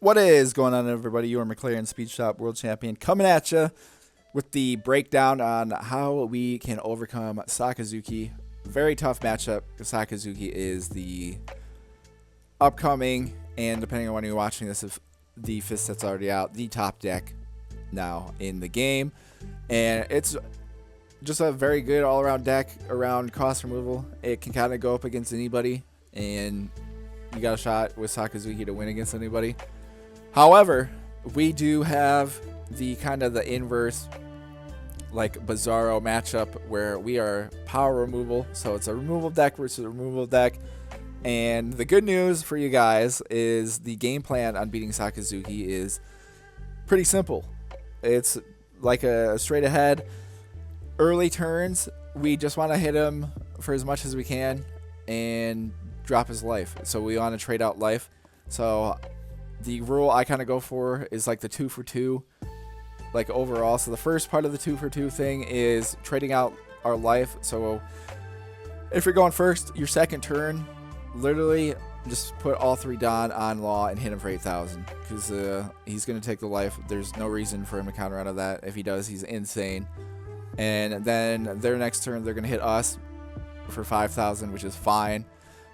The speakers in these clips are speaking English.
What is going on, everybody? You are McLaren Speed Shop World Champion coming at you with the breakdown on how we can overcome Sakazuki. Very tough matchup. Sakazuki is the upcoming, and depending on when you're watching this, if the fist set's already out, the top deck now in the game. And it's just a very good all-around deck around cost removal. It can kind of go up against anybody, and you got a shot with Sakazuki to win against anybody. However, we do have the kind of the inverse, like Bizarro matchup where we are power removal. So it's a removal deck versus a removal deck. And the good news for you guys is the game plan on beating Sakazuki is pretty simple. It's like a straight ahead. Early turns, we just want to hit him for as much as we can and drop his life. So we want to trade out life. So the rule I kind of go for is like the 2 for 2, like overall. So the first part of the 2 for 2 thing is trading out our life. So if you're going first, your second turn, literally just put all 3 Don on Law and hit him for 8,000 because he's going to take the life. There's no reason for him to counter out of that. If he does, he's insane. And then their next turn, they're going to hit us for 5,000, which is fine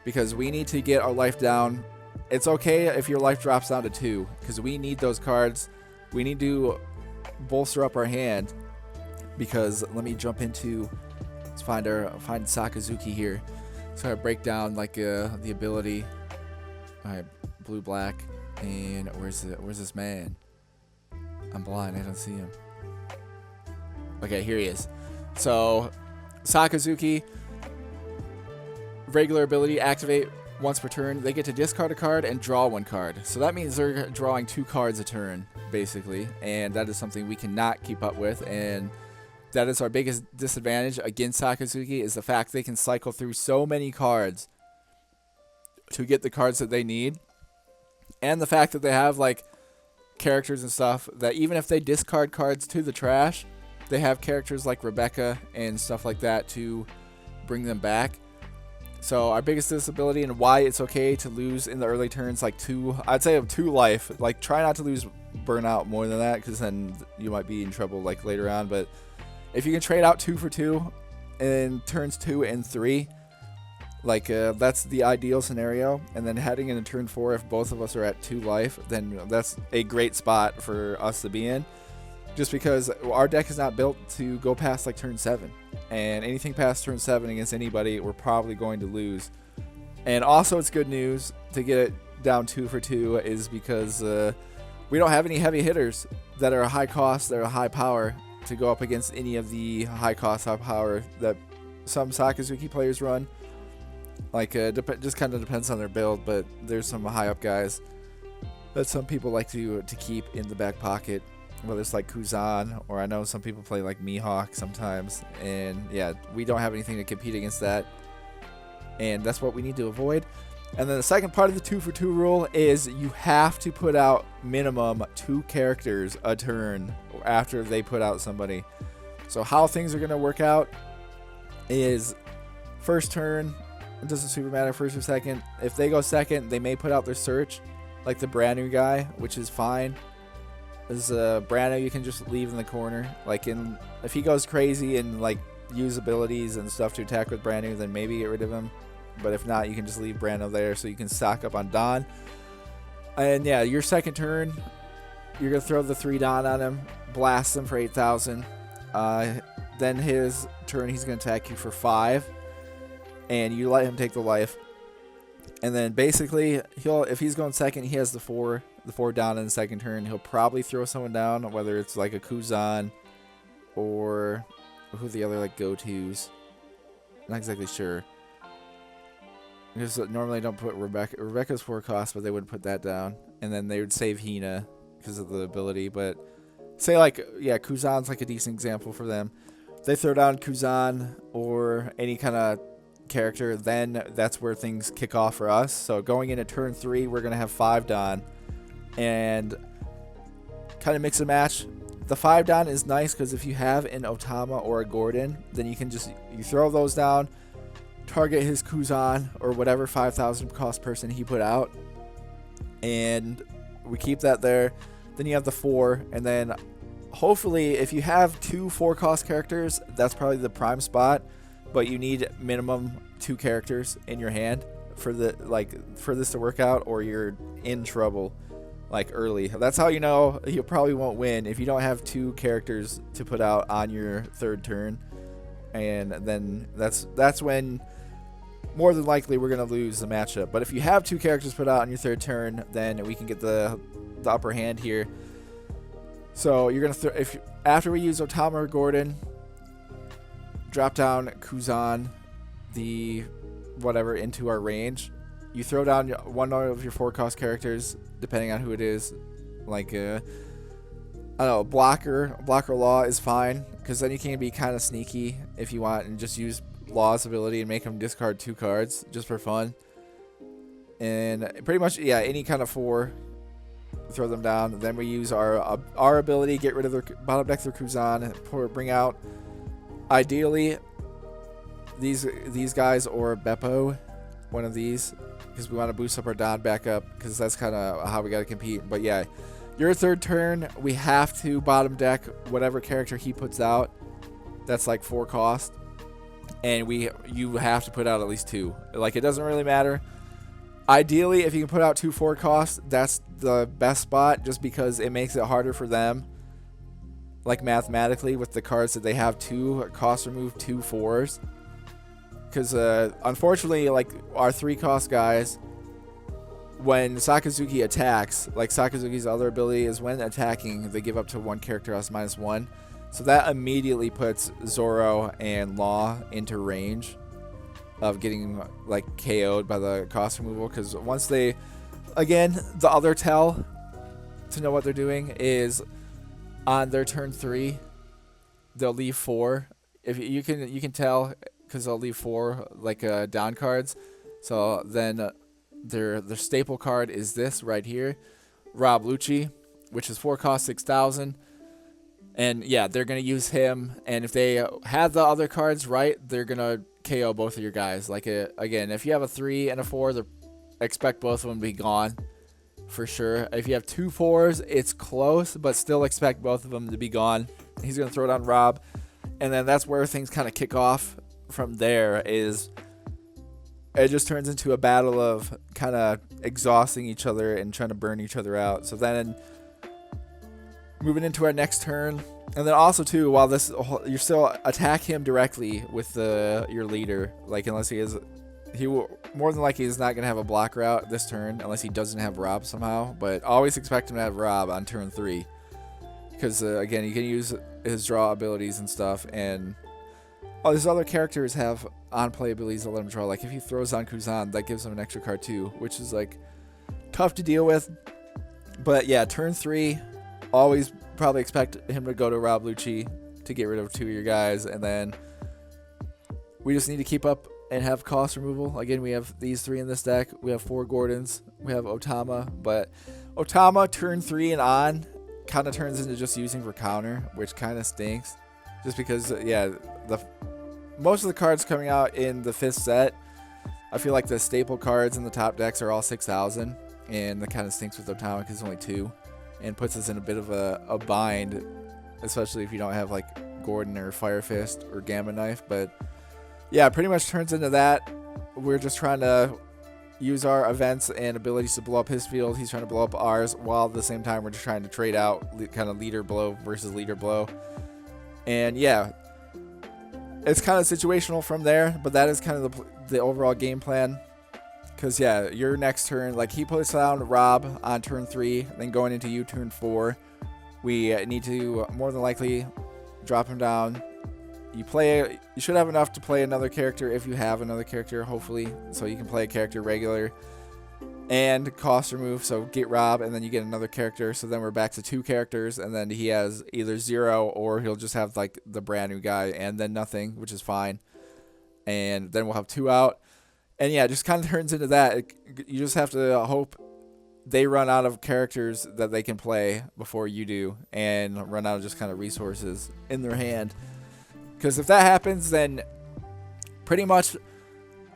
because we need to get our life down. It's okay if your life drops down to 2 because we need those cards. We need to bolster up our hand because let me jump into, let's find Sakazuki here. So I break down like the ability. All right, blue black, and where's this man? I'm blind. I don't see him. Okay, here he is. So Sakazuki, regular ability, activate once per turn. They get to discard a card and draw 1 card. So that means they're drawing 2 cards a turn, basically. And that is something we cannot keep up with. And that is our biggest disadvantage against Sakazuki, is the fact they can cycle through so many cards to get the cards that they need. And the fact that they have like characters and stuff that even if they discard cards to the trash, they have characters like Rebecca and stuff like that to bring them back. So our biggest disability and why it's okay to lose in the early turns, like 2, I'd say 2 life. Like try not to lose burnout more than that because then you might be in trouble like later on. But if you can trade out 2 for 2 in turns 2 and 3, like that's the ideal scenario. And then heading into turn 4, if both of us are at 2 life, then that's a great spot for us to be in. Just because our deck is not built to go past like turn 7. And anything past turn 7 against anybody, we're probably going to lose. And also it's good news to get it down 2 for 2 is because we don't have any heavy hitters that are high cost, that are high power to go up against any of the high cost, high power that some Sakazuki players run. Like just kind of depends on their build, but there's some high up guys that some people like to keep in the back pocket. Whether it's like Kuzan, or I know some people play like Mihawk sometimes. And yeah, we don't have anything to compete against that. And that's what we need to avoid. And then the second part of the 2 for 2 rule is you have to put out minimum 2 characters a turn after they put out somebody. So how things are going to work out is first turn, it doesn't super matter first or second. If they go second, they may put out their search, like the brand new guy, which is fine. As Brando, you can just leave in the corner. Like if he goes crazy and like use abilities and stuff to attack with Brando, then maybe get rid of him. But if not, you can just leave Brando there so you can stock up on Don. And yeah, your second turn, you're gonna throw the 3 Don on him, blast him for 8,000. Then his turn, he's gonna attack you for 5, and you let him take the life. And then basically, if he's going second, he has the 4 down in the second turn. He'll probably throw someone down, whether it's like a Kuzan or who the other like go-tos. Not exactly sure. Because normally I don't put Rebecca. Rebecca's 4 cost, but they would put that down. And then they would save Hina because of the ability. But say like, yeah, Kuzan's like a decent example for them. They throw down Kuzan or any kind of character, then that's where things kick off for us. So going into turn 3, we're going to have 5 Don. And kind of mix and match. The 5 Don is nice because if you have an Otama or a Gordon, then you can just throw those down, target his Kuzan or whatever 5,000 cost person he put out, and we keep that there. Then you have the 4, and then hopefully if you have 2 4-cost characters, that's probably the prime spot, but you need minimum 2 characters in your hand for this to work out, or you're in trouble like early. That's how you know you probably won't win, if you don't have 2 characters to put out on your 3rd turn. And then that's when more than likely we're going to lose the matchup. But if you have 2 characters put out on your 3rd turn, then we can get the upper hand here. So you're going to after we use Otama or Gordon, drop down Kuzan, the whatever, into our range. You throw down one of your 4-cost characters, depending on who it is. Like I don't know, blocker Law is fine, because then you can be kind of sneaky if you want and just use Law's ability and make him discard 2 cards just for fun. And pretty much, yeah, any kind of 4, throw them down. Then we use our ability, get rid of their bottom deck through Kuzan, bring out ideally these guys or Beppo, one of these, because we want to boost up our Don back up, because that's kind of how we got to compete. But yeah, your 3rd turn, we have to bottom deck whatever character he puts out that's like 4 cost, and you have to put out at least 2. Like, it doesn't really matter. Ideally, if you can put out 2 4 costs, that's the best spot, just because it makes it harder for them, like mathematically, with the cards that they have 2 cost removed, 2 4s. Because unfortunately, like our 3-cost guys, when Sakazuki attacks, like Sakazuki's other ability is when attacking, they give up to 1 character else -1. So that immediately puts Zoro and Law into range of getting like KO'd by the cost removal. Because once they, again, the other tell to know what they're doing is on their turn 3, they'll leave 4. If you can tell, because they'll leave 4 like down cards. So then their staple card is this right here, Rob Lucci, which is 4 cost 6,000. And yeah, they're gonna use him. And if they have the other cards right, they're gonna KO both of your guys. Like again, if you have a 3 and a 4, expect both of them to be gone for sure. If you have 2 4s, it's close, but still expect both of them to be gone. He's gonna throw it on Rob, and then that's where things kind of kick off. From there is it just turns into a battle of kind of exhausting each other and trying to burn each other out. So then moving into our next turn, and then also too, while you still attack him directly with your leader, like unless he will more than likely is not gonna have a block route this turn unless he doesn't have Rob somehow. But always expect him to have Rob on turn 3, because again, you can use his draw abilities and stuff. And these other characters have on-play abilities that let him draw. Like if he throws on Kuzan, that gives him an extra card too, which is like tough to deal with. But yeah, turn 3, always probably expect him to go to Rob Lucci to get rid of 2 of your guys, and then we just need to keep up and have cost removal. Again, we have these 3 in this deck. We have 4 Gordons. We have Otama, but Otama turn 3 and on kind of turns into just using for counter, which kind of stinks. Just because, yeah, most of the cards coming out in the 5th set, I feel like the staple cards in the top decks are all 6,000, and that kind of stinks with Otama because it's only 2, and puts us in a bit of a bind, especially if you don't have like Gordon or Fire Fist or Gamma Knife. But yeah, pretty much turns into that. We're just trying to use our events and abilities to blow up his field. He's trying to blow up ours, while at the same time we're just trying to trade out kind of leader blow versus leader blow. And yeah, it's kind of situational from there, but that is kind of the overall game plan. Because yeah, your next turn, like he puts down Rob on turn 3, then going into you turn 4, we need to more than likely drop him down. You should have enough to play another character if you have another character, hopefully, so you can play a character regular and cost remove. So get Rob, and then you get another character. So then we're back to 2 characters, and then he has either 0 or he'll just have like the brand new guy and then nothing, which is fine. And then we'll have 2 out. And yeah, it just kind of turns into that. You just have to hope they run out of characters that they can play before you do, and run out of just kind of resources in their hand. Because if that happens, then pretty much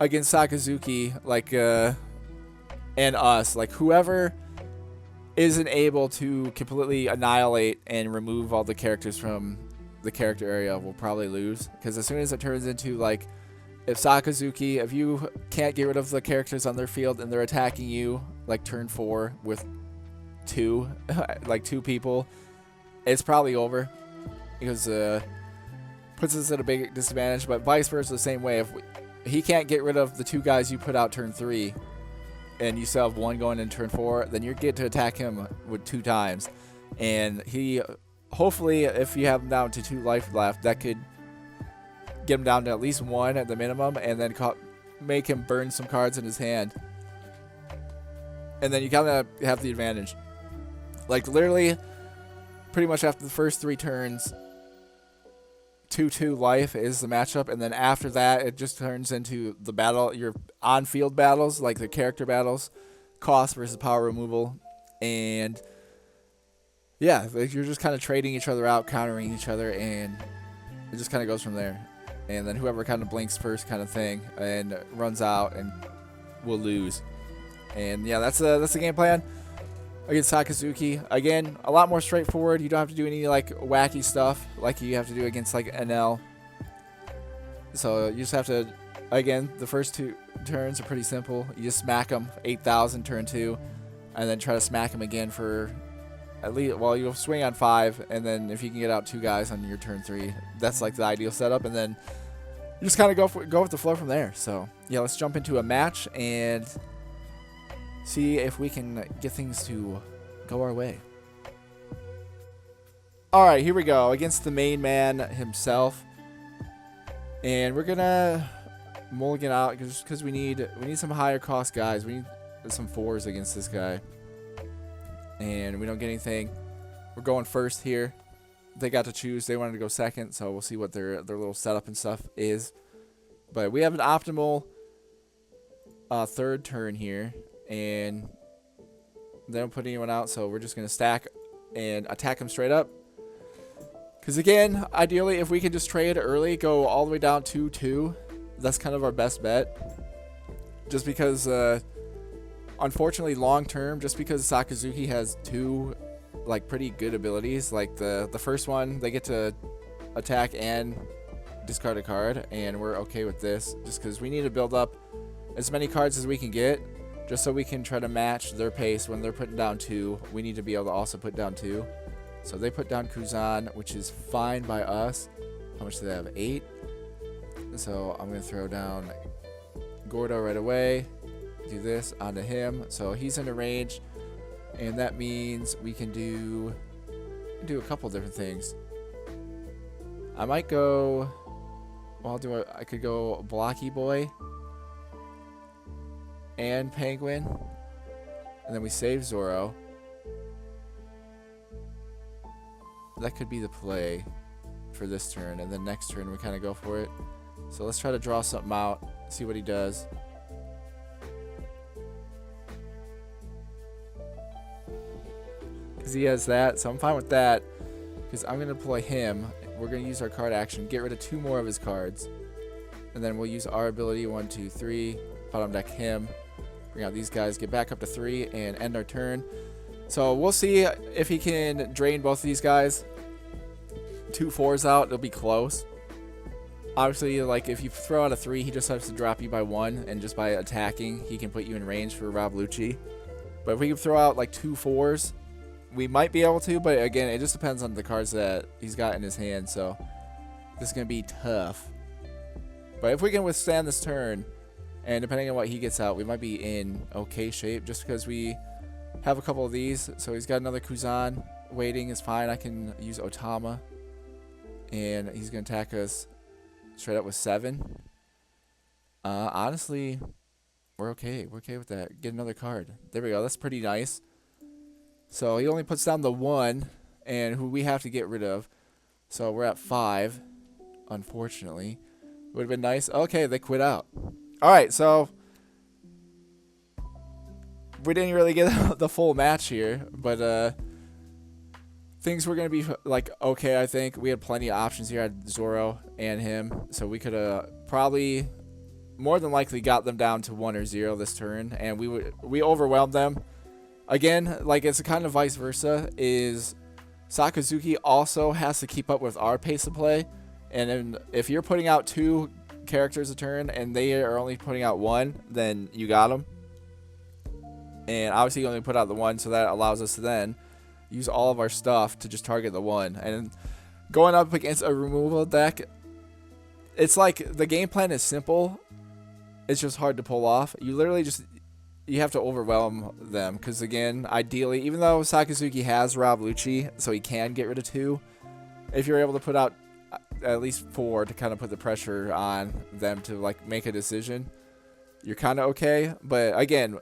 against Sakazuki, like, and us, like whoever isn't able to completely annihilate and remove all the characters from the character area, will probably lose. Because as soon as it turns into, like, if Sakazuki, if you can't get rid of the characters on their field and they're attacking you, like, turn 4 with 2, like, 2 people, it's probably over. Because, puts us at a big disadvantage. But vice versa the same way. If he can't get rid of the 2 guys you put out turn 3, and you still have 1 going in turn 4, then you get to attack him with 2 times. And he, hopefully, if you have him down to 2 life left, that could get him down to at least 1 at the minimum, and then make him burn some cards in his hand. And then you kind of have the advantage. Like, literally, pretty much after the first 3 turns, 2-2 life is the matchup, and then after that, it just turns into the battle, your on-field battles, like the character battles, cost versus power removal, and yeah, like you're just kind of trading each other out, countering each other, and it just kind of goes from there. And then whoever kind of blinks first kind of thing and runs out and will lose. And yeah, that's the game plan against Sakazuki. Again, a lot more straightforward. You don't have to do any like wacky stuff like you have to do against like NL. So you just have to, again, the first 2 turns are pretty simple. You just smack them 8,000 turn 2, and then try to smack them again for at least, well, you'll swing on 5, and then if you can get out 2 guys on your turn 3, that's like the ideal setup. And then you just kind of go with the flow from there. So yeah, let's jump into a match and see if we can get things to go our way. Alright, here we go. Against the main man himself. And we're gonna mulligan out because we need some higher cost guys. We need some 4s against this guy. And we don't get anything. We're going first here. They got to choose. They wanted to go second, so we'll see what their little setup and stuff is. But we have an optimal 3rd turn here. And they don't put anyone out, so we're just going to stack and attack them straight up. Because again, ideally, if we can just trade early, go all the way down 2-2, that's kind of our best bet. Just because, unfortunately, long term, just because Sakazuki has 2 like pretty good abilities, like the first one, they get to attack and discard a card, and we're okay with this, just because we need to build up as many cards as we can get. Just so we can try to match their pace. When they're putting down 2, we need to be able to also put down 2. So they put down Kuzan, which is fine by us. How much do they have? 8. So I'm going to throw down Gordo right away. Do this onto him. So he's into range. And that means we can do a couple different things. I might go... Well, I could go Blocky Boy and Penguin, and then we save Zoro. That could be the play for this turn, and then next turn we kind of go for it. So let's try to draw something out, see what he does. Because he has that, so I'm fine with that. Because I'm going to deploy him. We're going to use our card action, get rid of 2 more of his cards. And then we'll use our ability, 1, 2, 3, bottom deck him. Bring out these guys, get back up to 3, and end our turn. So we'll see if he can drain both of these guys. 2 4s out, it'll be close. Obviously, like if you throw out a 3, he just has to drop you by 1, and just by attacking, he can put you in range for Rob Lucci. But if we can throw out like 2 4s, we might be able to, but again, it just depends on the cards that he's got in his hand, so this is going to be tough. But if we can withstand this turn, and depending on what he gets out, we might be in okay shape just because we have a couple of these. So he's got another Kuzan. Waiting is fine. I can use Otama. And he's going to attack us straight up with 7. Honestly, we're okay. We're okay with that. Get another card. There we go. That's pretty nice. So he only puts down the 1, and who we have to get rid of. So we're at 5, unfortunately. Would have been nice. Okay, they quit out. Alright, so we didn't really get the full match here, but things were going to be like okay, I think. We had plenty of options here. I had Zoro and him, so we could have probably more than likely got them down to 1 or 0 this turn, and we overwhelmed them. Again, like it's kind of vice versa, is Sakazuki also has to keep up with our pace of play. And then if you're putting out 2 characters a turn and they are only putting out 1, then you got them. And obviously you only put out the 1, so that allows us to then use all of our stuff to just target the 1. And going up against a removal deck, it's like the game plan is simple. It's just hard to pull off. You literally just, you have to overwhelm them. Because again, ideally, even though Sakazuki has Rob Lucci, so he can get rid of 2, if you're able to put out at least 4 to kind of put the pressure on them to like make a decision, you're kind of okay. But again,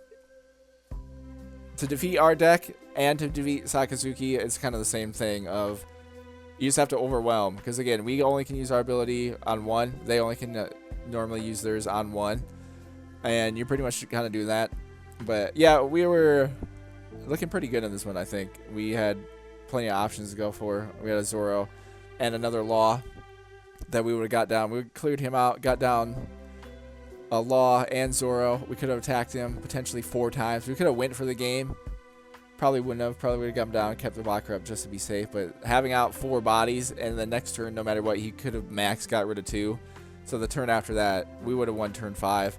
to defeat our deck and to defeat Sakazuki, it's kind of the same thing of you just have to overwhelm. Because again, we only can use our ability on 1. They only can normally use theirs on 1. And you pretty much kind of do that. But yeah, we were looking pretty good in this one, I think. We had plenty of options to go for. We had a Zoro and another Law that we would have got down. We cleared him out, got down a Law and Zoro. We could have attacked him potentially 4 times. We could have went for the game. Probably wouldn't have. Probably would have got him down, kept the blocker up just to be safe. But having out 4 bodies, and the next turn, no matter what, he could have max got rid of 2. So the turn after that, we would have won turn 5.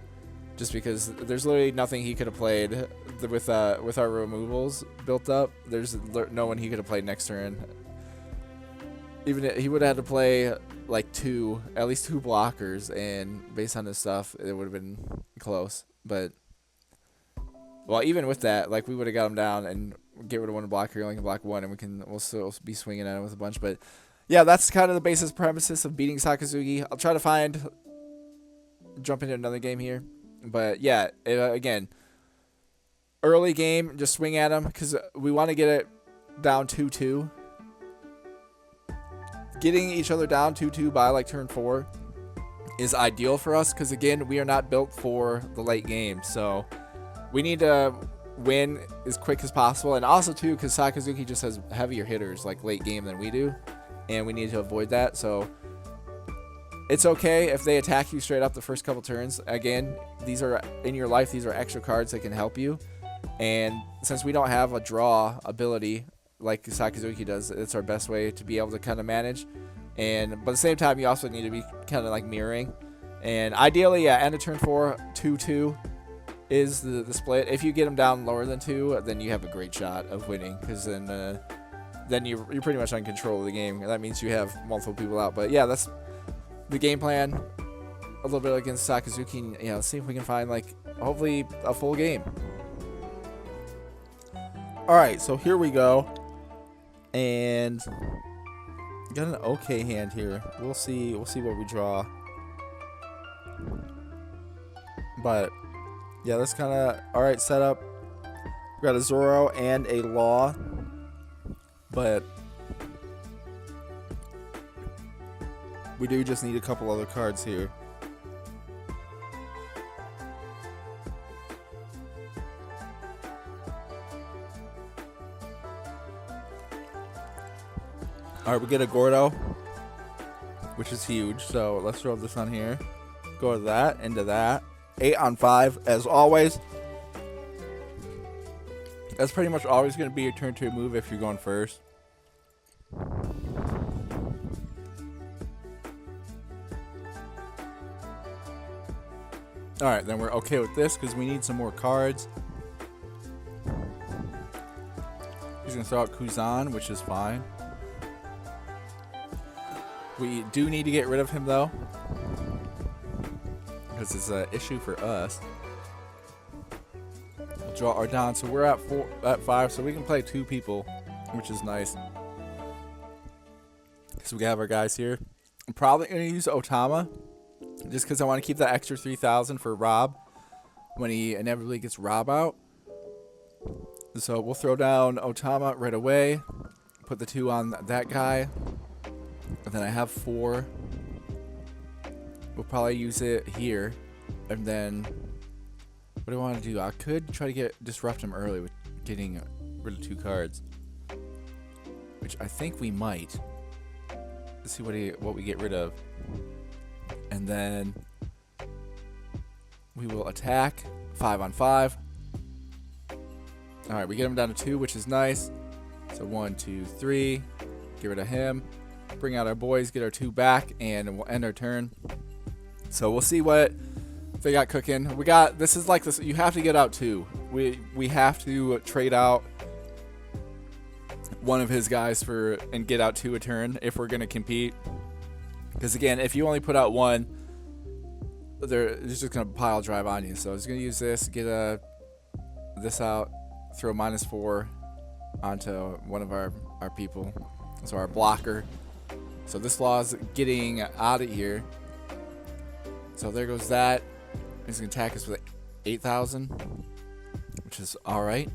Just because there's literally nothing he could have played with our removals built up. There's no one he could have played next turn. Even he would have had to play like at least two blockers, and based on his stuff, it would have been close. But well, even with that, like we would have got him down and get rid of 1 blocker. You only can block 1, and we'll still be swinging at him with a bunch. But yeah, that's kind of the basis premises of beating Sakazuki. I'll try to jump into another game here. But yeah, again, early game, just swing at him because we want to get it down 2-2. Getting each other down 2-2 by like turn 4 is ideal for us because again, we are not built for the late game. So we need to win as quick as possible, and also too because Sakazuki just has heavier hitters like late game than we do, and we need to avoid that. So it's okay if they attack you straight up the first couple turns. Again, these are in your life. These are extra cards that can help you. And since we don't have a draw ability like Sakazuki does, it's our best way to be able to kind of manage. But at the same time, you also need to be kind of like mirroring. And ideally, yeah, end of turn 4, 2-2 is the split. If you get them down lower than 2, then you have a great shot of winning. Because then you're pretty much on control of the game. That means you have multiple people out. But yeah, that's the game plan, a little bit against Sakazuki, and, see if we can find like hopefully a full game. All right, so here we go, and got an okay hand here. We'll see what we draw, but yeah, that's kind of all right setup. We got a Zoro and a Law, but we do just need a couple other cards here. Alright, we get a Gordo, which is huge. So let's throw this on here. Go to that, into that. 8 on 5, as always. That's pretty much always going to be your turn 2 move if you're going first. Alright, then we're okay with this because we need some more cards. He's going to throw out Kuzan, which is fine. We do need to get rid of him, though, because it's an issue for us. We'll draw our Don, so we're at 5, so we can play 2 people, which is nice. So we have our guys here. I'm probably going to use Otama, just because I want to keep that extra 3,000 for Rob when he inevitably gets Rob out. So we'll throw down Otama right away. Put the 2 on that guy. And then I have 4. We'll probably use it here. And then, what do I want to do? I could try to disrupt him early with getting rid of 2 cards. Which I think we might. Let's see what we get rid of. And then we will attack 5 on 5. All right, we get him down to 2, which is nice. So 1, 2, 3. Get rid of him. Bring out our boys, get our 2 back, and we'll end our turn. So we'll see what they got cooking. We got, this is like this, you have to get out 2. We have to trade out one of his guys and get out 2 a turn if we're going to compete. Because again, if you only put out 1, they're just going to pile drive on you. So I was going to use this, get this out, throw -4 onto one of our people. So our blocker. So this law's getting out of here. So there goes that. He's going to attack us with 8,000, which is alright.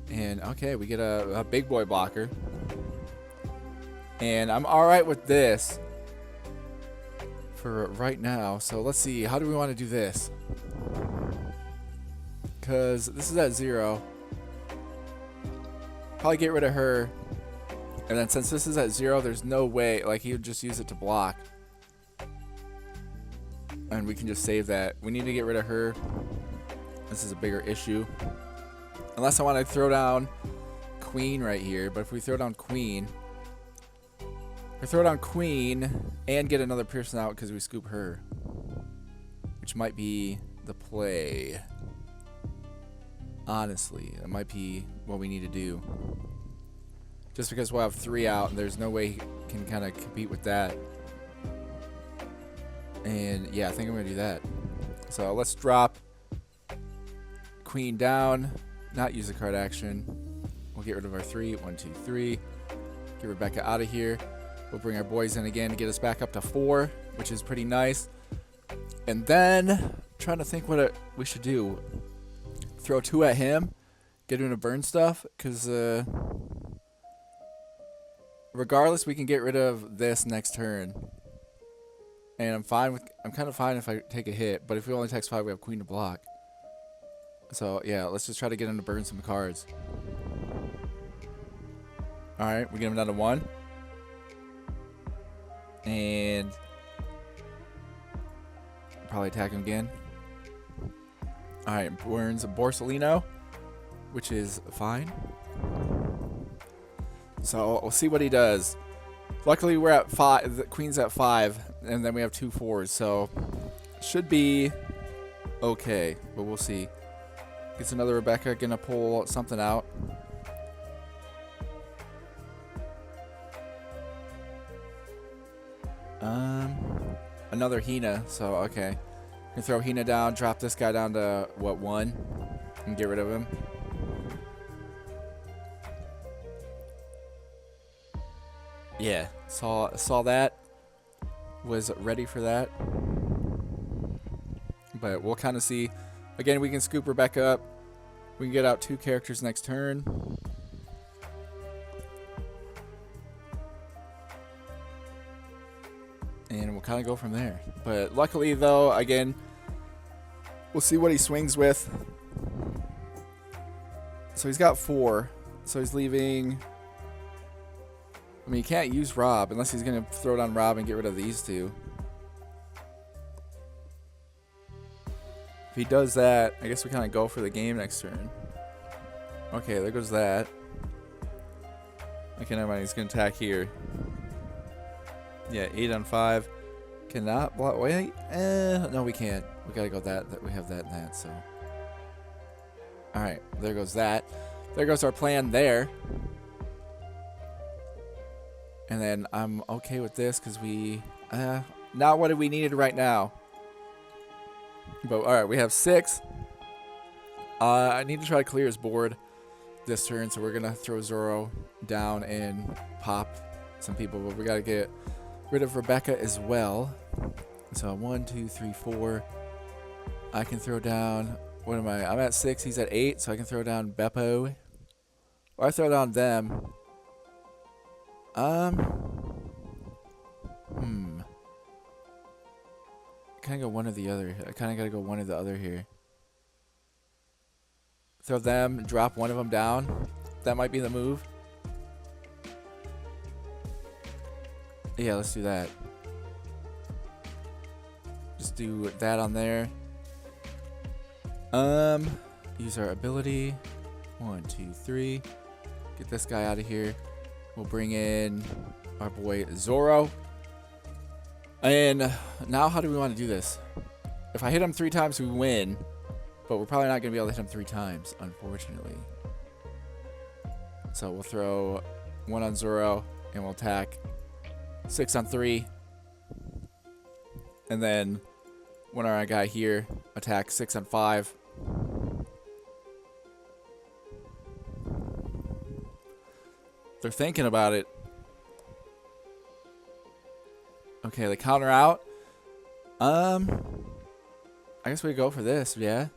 And okay, we get a big boy blocker. And I'm alright with this for right now. So let's see, how do we want to do this? Because this is at 0. Probably get rid of her. And then since this is at 0, there's no way, like he would just use it to block. And we can just save that. We need to get rid of her. This is a bigger issue. Unless I want to throw down Queen right here. But if we throw down Queen, and get another person out because we scoop her, which might be the play. Honestly, that might be what we need to do. Just because we'll have 3 out, and there's no way he can kind of compete with that. And yeah, I think I'm going to do that. So let's drop Queen down, not use the card action. We'll get rid of our 3. 1, 2, 3. Get Rebecca out of here. We'll bring our boys in again to get us back up to 4, which is pretty nice. And then, I'm trying to think what we should do. Throw 2 at him, get him to burn stuff, because regardless, we can get rid of this next turn. And I'm kind of fine if I take a hit, but if we only takes 5, we have Queen to block. So yeah, let's just try to get him to burn some cards. Alright, we get him down to 1. And probably attack him again. Alright, burns Borsellino, which is fine. So we'll see what he does. Luckily we're at 5, the Queen's at 5, and then we have 2 4s, so should be okay, but we'll see. Gets another Rebecca, gonna pull something out. Another Hina, so okay. Can throw Hina down, drop this guy down to what, 1, and get rid of him. Yeah, saw that. Was ready for that. But we'll kind of see. Again, we can scoop Rebecca up. We can get out 2 characters next turn. And we'll kind of go from there. But luckily, though, again, we'll see what he swings with. So he's got 4. So he's leaving. I mean, he can't use Rob unless he's going to throw down Rob and get rid of these 2. If he does that, I guess we kind of go for the game next turn. Okay, there goes that. Okay, never mind. He's going to attack here. Yeah, 8 on 5. Cannot block. Wait. No, we can't. We got to go that. We have that and that, so. Alright, there goes that. There goes our plan there. And then I'm okay with this because we... not what we needed right now. But alright, we have 6. I need to try to clear his board this turn, so we're going to throw Zoro down and pop some people. But we got to get rid of Rebecca as well. So 1, 2, 3, 4. I can throw down... What am I? I'm at 6. He's at 8, so I can throw down Beppo. Or I throw down them. Kind of go one or the other. I kind of got to go one or the other here. Throw them, drop one of them down. That might be the move. Yeah, let's do that. Just do that on there. Use our ability. 1, 2, 3. Get this guy out of here. We'll bring in our boy Zoro. And now how do we want to do this? If I hit him 3 times, we win. But we're probably not going to be able to hit him 3 times, unfortunately. So we'll throw 1 on Zoro, and we'll attack 6 on 3. And then one on our guy here, attack 6 on 5. They're thinking about it. Okay, they counter out. I guess we go for this, yeah.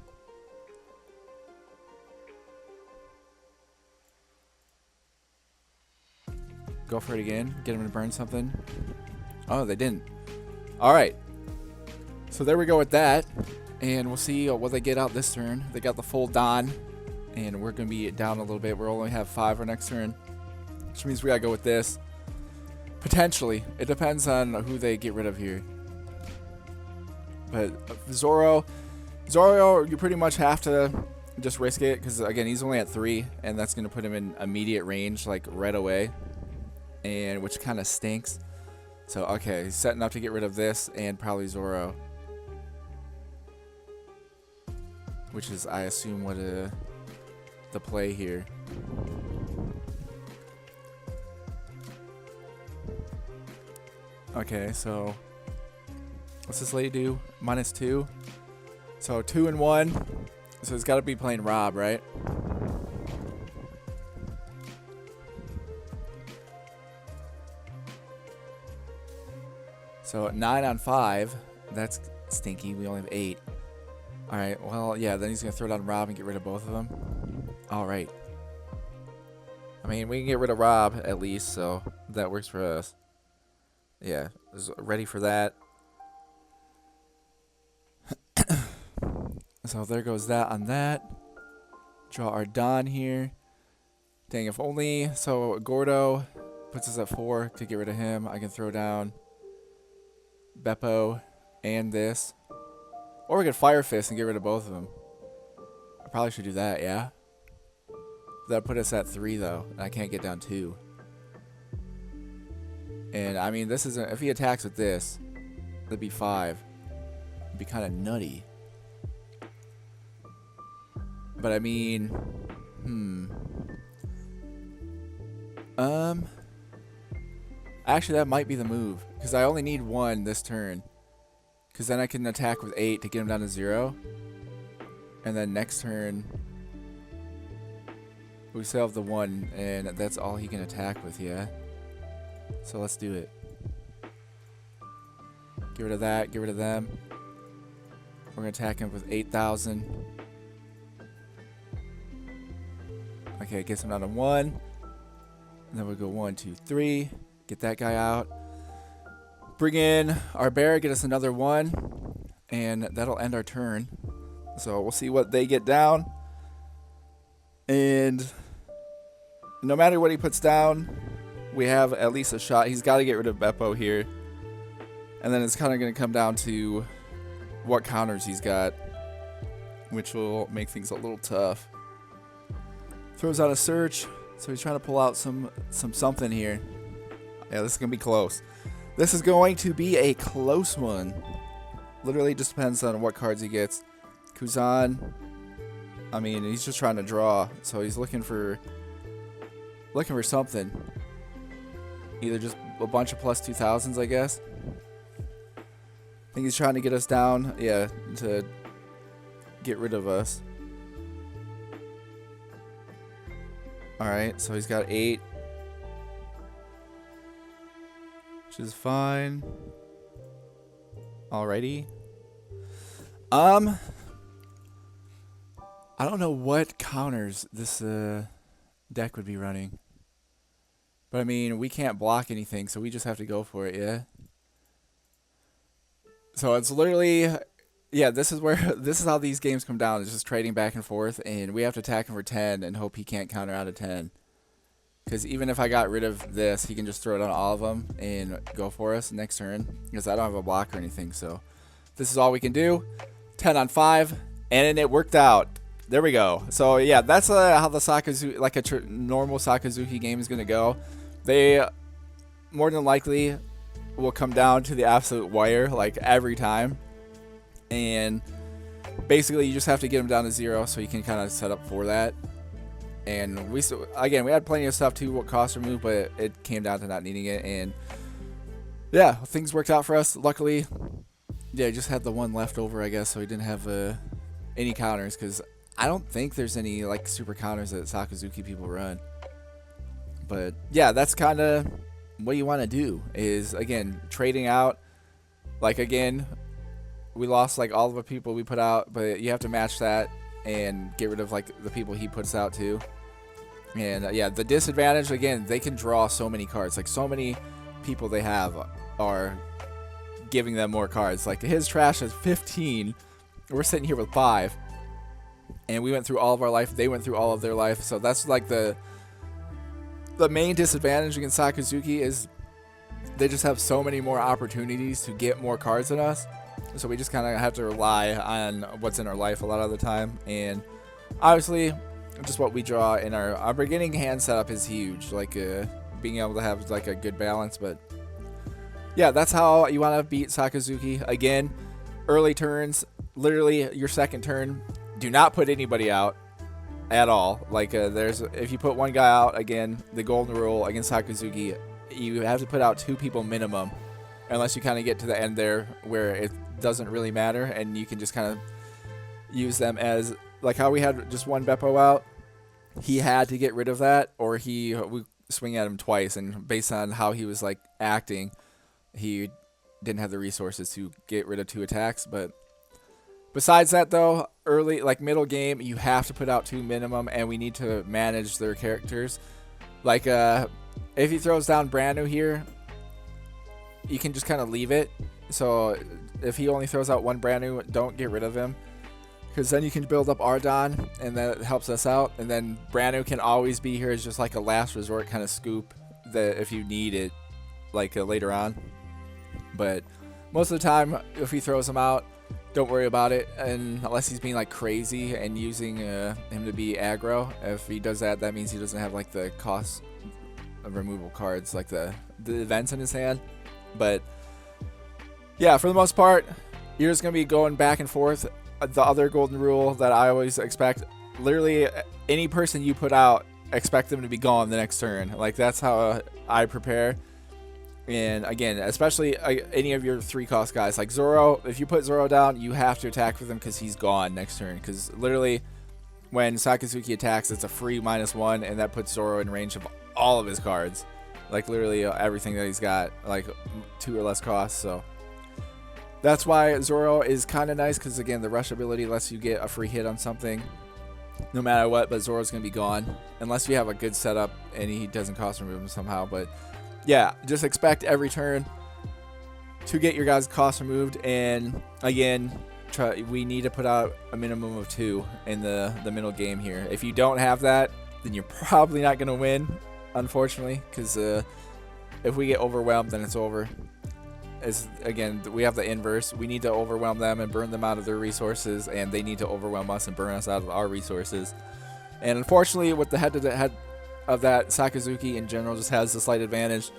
Go for it again. Get him to burn something. Oh, they didn't. All right. So there we go with that. And we'll see what they get out this turn. They got the full Don. And we're going to be down a little bit. We'll only have 5 our next turn. Which means we got to go with this. Potentially. It depends on who they get rid of here. But Zoro, you pretty much have to just risk it. Because, again, he's only at 3. And that's going to put him in immediate range, like, right away. And which kind of stinks. So, okay, he's setting up to get rid of this and probably Zoro. Which is, I assume, what the play here. Okay, so what's this lady do? -2. So 2 and 1. So he's got to be playing Rob, right? So 9 on 5. That's stinky. We only have 8. Alright, well, yeah, then he's going to throw down Rob and get rid of both of them. Alright. I mean, we can get rid of Rob at least, so that works for us. Yeah, ready for that. So there goes that on that. Draw our Don here. Dang, if only... So Gordo puts us at 4 to get rid of him. I can throw down Beppo and this. Or we could Fire Fist and get rid of both of them. I probably should do that, yeah? That'd put us at 3, though. And I can't get down 2. And, I mean, this isn't... If he attacks with this, that'd be 5. It'd be kind of nutty. But, I mean... Actually, that might be the move. Because I only need 1 this turn. Because then I can attack with 8 to get him down to 0. And then next turn, we still have the 1, and that's all he can attack with, yeah? So let's do it. Get rid of that, get rid of them. We're going to attack him with 8,000. Okay, it gets him down to 1. And then we'll go 1, 2, 3. Get that guy out. Bring in our bear, get us another 1, and that'll end our turn. So we'll see what they get down. And no matter what he puts down, we have at least a shot. He's got to get rid of Beppo here. And then it's kind of going to come down to what counters he's got, which will make things a little tough. Throws out a search, so he's trying to pull out something here. Yeah, this is going to be close. This is going to be a close one. Literally just depends on what cards he gets. Kuzan, I mean, he's just trying to draw, so he's looking for something. Either just a bunch of plus 2000s, I guess. I think he's trying to get us down, yeah, to get rid of us. Alright, so he's got 8. Which is fine. Alrighty. I don't know what counters this deck would be running. But I mean, we can't block anything, so we just have to go for it, yeah? So it's literally... Yeah, this is how these games come down. It's just trading back and forth, and we have to attack him for 10 and hope he can't counter out of 10. Because even if I got rid of this, he can just throw it on all of them and go for us next turn. Because I don't have a block or anything, so this is all we can do. 10 on 5, and it worked out. There we go. So yeah, that's how the Sakazuki, like a normal Sakazuki game, is gonna go. They more than likely will come down to the absolute wire, like every time, and basically you just have to get them down to 0 so you can kind of set up for that. And we had plenty of stuff to cost remove, but it came down to not needing it, and yeah, things worked out for us. Luckily, yeah, just had the one left over, I guess, so we didn't have any counters, because I don't think there's any like super counters that Sakazuki people run. But yeah, that's kind of what you want to do, is again trading out. Like again, we lost like all of the people we put out, but you have to match that and get rid of like the people he puts out too. And yeah, the disadvantage, again, they can draw so many cards. Like so many people they have are giving them more cards. Like his trash has 15. We're sitting here with 5. And we went through all of our life. They went through all of their life. So that's like the main disadvantage against Sakazuki, is they just have so many more opportunities to get more cards than us. So we just kind of have to rely on what's in our life a lot of the time. And obviously, just what we draw in our beginning hand setup is huge. Like being able to have like a good balance. But yeah, that's how you want to beat Sakazuki. Again, early turns, literally your second turn, do not put anybody out at all. Like if you put one guy out, again, the golden rule against Sakazuki, you have to put out 2 people minimum, unless you kind of get to the end there where it doesn't really matter, and you can just kind of use them as like how we had just one Beppo out. He had to get rid of that, or we swing at him twice, and based on how he was like acting, he didn't have the resources to get rid of 2 attacks. But besides that, though, early, like middle game, you have to put out 2 minimum, and we need to manage their characters. Like if he throws down brand new here, you can just kind of leave it. So if he only throws out 1 brand new, don't get rid of him, because then you can build up Ardon, and that helps us out. And then brand new can always be here as just like a last resort kind of scoop, that if you need it, like later on. But most of the time, if he throws them out, don't worry about it, and unless he's being like crazy and using him to be aggro. If he does that, that means he doesn't have like the cost of removal cards, like the events in his hand. But yeah, for the most part, you're just going to be going back and forth. The other golden rule that I always expect, literally any person you put out, expect them to be gone the next turn. Like that's how I prepare. And again, especially any of your 3-cost guys, like Zoro, if you put Zoro down, you have to attack with him because he's gone next turn. Because literally, when Sakazuki attacks, it's a free -1, and that puts Zoro in range of all of his cards. Like literally everything that he's got, like 2 or less costs. So that's why Zoro is kind of nice, because again, the rush ability lets you get a free hit on something no matter what. But Zoro's going to be gone unless you have a good setup and he doesn't cost remove him somehow. But yeah, just expect every turn to get your guys' costs removed. And again, we need to put out a minimum of 2 in the middle game here. If you don't have that, then you're probably not going to win, unfortunately, because if we get overwhelmed, then it's over. Again, we have the inverse. We need to overwhelm them and burn them out of their resources, and they need to overwhelm us and burn us out of our resources. And unfortunately, with the head-to-head of that, Sakazuki in general just has the slight advantage,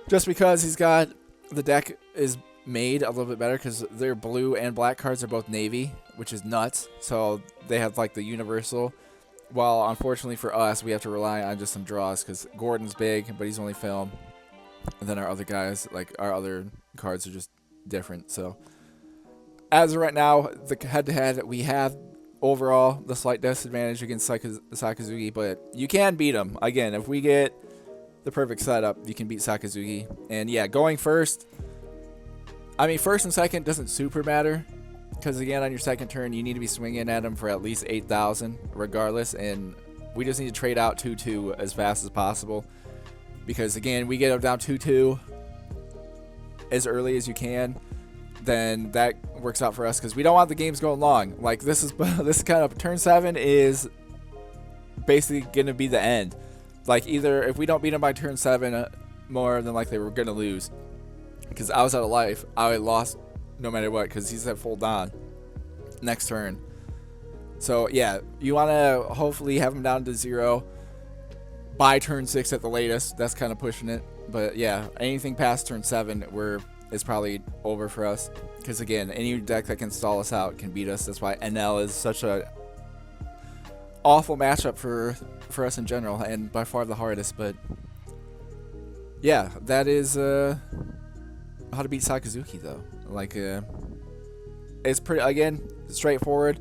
just because he's got the deck is made a little bit better, because their blue and black cards are both navy, which is nuts. So they have like the universal, while unfortunately for us, we have to rely on just some draws, because Gordon's big, but he's only film, and then our other guys, like our other cards, are just different. So as of right now, the head-to-head, we have overall the slight disadvantage against Sakazuki, but you can beat him. Again, if we get the perfect setup, you can beat Sakazuki. And yeah, going first, I mean, first and second doesn't super matter, because again, on your second turn, you need to be swinging at him for at least 8,000 regardless, and we just need to trade out 2-2 as fast as possible, because again, we get him down 2-2 as early as you can, then that works out for us, because we don't want the games going long. Like this kind of turn 7 is basically gonna be the end. Like either if we don't beat them by turn 7, more than likely we're gonna lose, because I was out of life. I lost no matter what, because he's at full Don next turn. So yeah, you want to hopefully have him down to 0 by turn 6 at the latest. That's kind of pushing it. But yeah, anything past turn 7, it's probably over for us. Because again, any deck that can stall us out can beat us. That's why NL is such a awful matchup for us in general, and by far the hardest. But yeah, that is how to beat Sakazuki though. Like it's pretty, again, straightforward.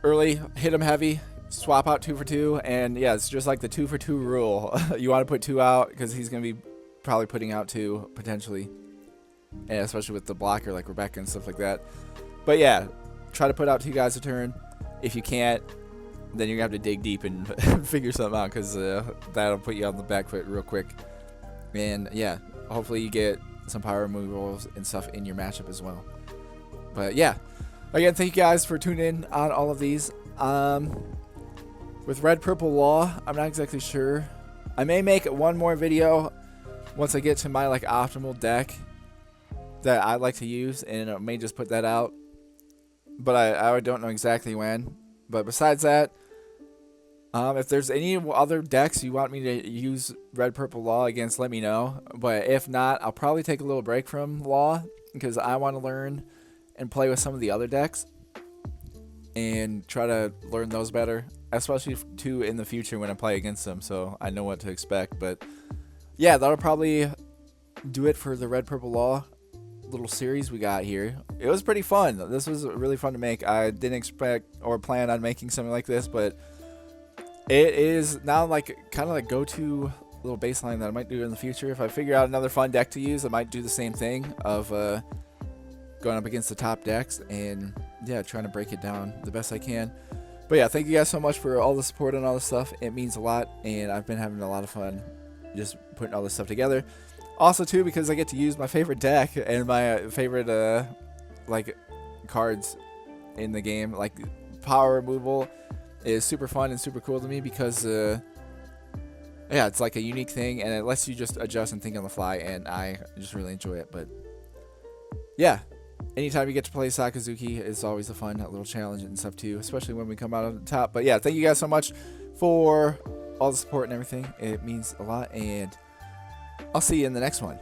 Early, hit him heavy, swap out 2 for 2, and yeah, it's just like the 2 for 2 rule. You want to put 2 out because he's gonna be probably putting out 2 potentially, and especially with the blocker like Rebecca and stuff like that. But yeah, try to put out 2 guys a turn. If you can't, then you're gonna have to dig deep and figure something out, because that'll put you on the back foot real quick. And yeah, hopefully you get some power removals and stuff in your matchup as well. But yeah, again, thank you guys for tuning in on all of these. With Red Purple Law, I'm not exactly sure. I may make one more video once I get to my like optimal deck that I like to use, and I may just put that out. But I don't know exactly when. But besides that, if there's any other decks you want me to use Red Purple Law against, let me know. But if not, I'll probably take a little break from Law, because I want to learn and play with some of the other decks and try to learn those better, especially too in the future when I play against them, so I know what to expect. But yeah, that'll probably do it for the Red Purple Law little series we got here. It was pretty fun. This was really fun to make. I didn't expect or plan on making something like this, but it is now like kind of like go-to little baseline that I might do in the future. If I figure out another fun deck to use, I might do the same thing of going up against the top decks and yeah, trying to break it down the best I can. But yeah, thank you guys so much for all the support and all this stuff. It means a lot, and I've been having a lot of fun just putting all this stuff together. Also too, because I get to use my favorite deck and my favorite like cards in the game. Like power removal is super fun and super cool to me, because yeah, it's like a unique thing, and it lets you just adjust and think on the fly, and I just really enjoy it. But yeah, anytime you get to play Sakazuki is always a fun little challenge and stuff too, especially when we come out on the top. But yeah, thank you guys so much for all the support and everything. It means a lot, and I'll see you in the next one.